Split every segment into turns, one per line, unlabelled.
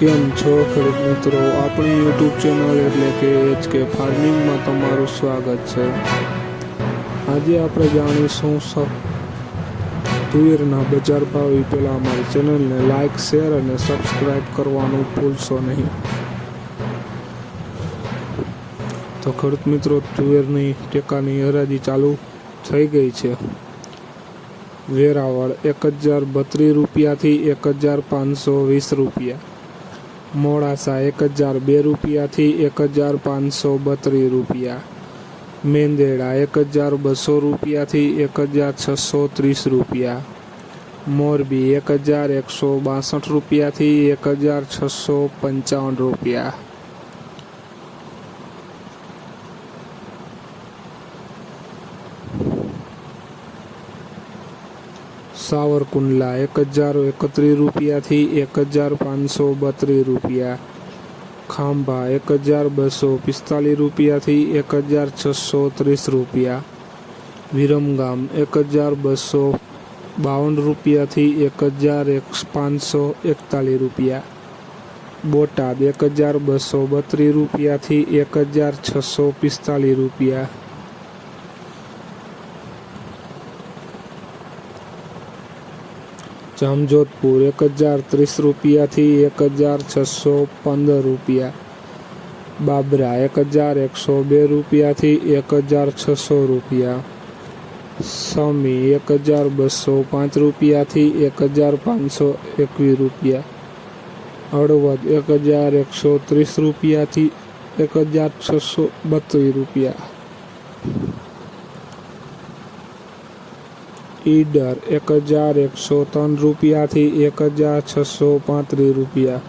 કેમ છો ખેડૂત મિત્રો, આપણી યુટ્યુબ ચેનલ એટલે કે HK ફાર્મિંગમાં તમારું સ્વાગત છે। આજે આપણે જાણીશું તુવેરના બજાર ભાવ। એ પહેલાં અમારી ચેનલને લાઇક, શેર અને સબસ્ક્રાઈબ કરવાનું ભૂલશો નહીં। તો ખેડૂત મિત્રો, તુવેરની ટેકાની હરાજી ચાલુ થઈ ગઈ છે। વેરાવળ 1032 રૂપિયાથી 1520 રૂપિયા, મોડાસા 1002 રૂપિયાથી 1532 રૂપિયા, મેંદેડા 1200 રૂપિયાથી 1630 રૂપિયા, મોરબી 1162 રૂપિયાથી 1655 રૂપિયા। સાવરકુંડલા 1031 રૂપિયાથી 1532 રૂપિયા, ખાંભા 1245 રૂપિયાથી 1630 રૂપિયા, વિરમગામ 1252 રૂપિયાથી 1541 રૂપિયા, બોટાદ 1232 રૂપિયાથી 1645 રૂપિયા, જામજોધપુર 1030 રૂપિયાથી 1615 રૂપિયા, બાબરા 1102 રૂપિયાથી 1600 રૂપિયા, સમી 1205 રૂપિયાથી 1521 રૂપિયા, હળવદ 1130 રૂપિયાથી 1632 રૂપિયા, ઈડર 1103 રૂપિયાથી 1635 રૂપિયા,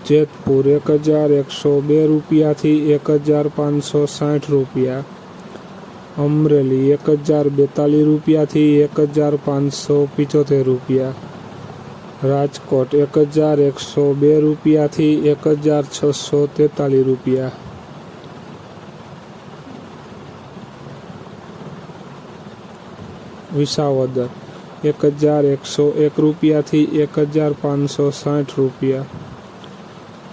જેતપુર 1102 રૂપિયાથી 1560 રૂપિયા, અમરેલી 1042 રૂપિયાથી 1575 રૂપિયા, રાજકોટ 1102 રૂપિયાથી 1643 રૂપિયા, વિસાવદર 1101 રૂપિયાથી 1560 રૂપિયા,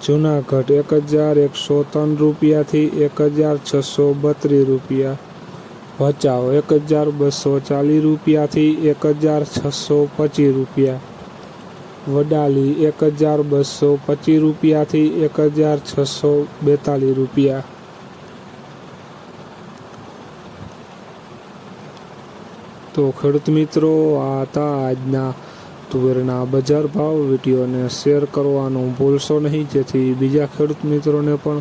જુનાગઢ 1103 રૂપિયાથી 1632 રૂપિયા, ભચાઉ 1240 રૂપિયાથી 1625 રૂપિયા, વડાલી 1225 રૂપિયાથી 1642 રૂપિયા। તો ખેડૂત મિત્રો, આ હતા આજના તુવેરના બજાર ભાવ। વિડીયોને શેર કરવાનું ભૂલશો નહીં, જેથી બીજા ખેડૂત મિત્રોને પણ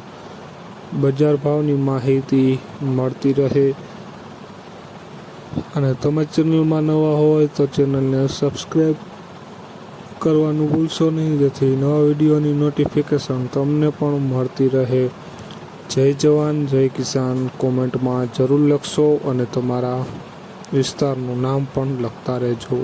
બજાર ભાવની માહિતી મળતી રહે। અને તમે ચેનલમાં નવા હોય તો ચેનલને સબસ્ક્રાઈબ કરવાનું ભૂલશો નહીં, જેથી નવા વિડીયોની નોટિફિકેશન તમને પણ મળતી રહે। જય જવાન, જય કિસાન કોમેન્ટમાં જરૂર લખશો અને તમારા વિસ્તારનું નામ પણ લખતા રહેજો।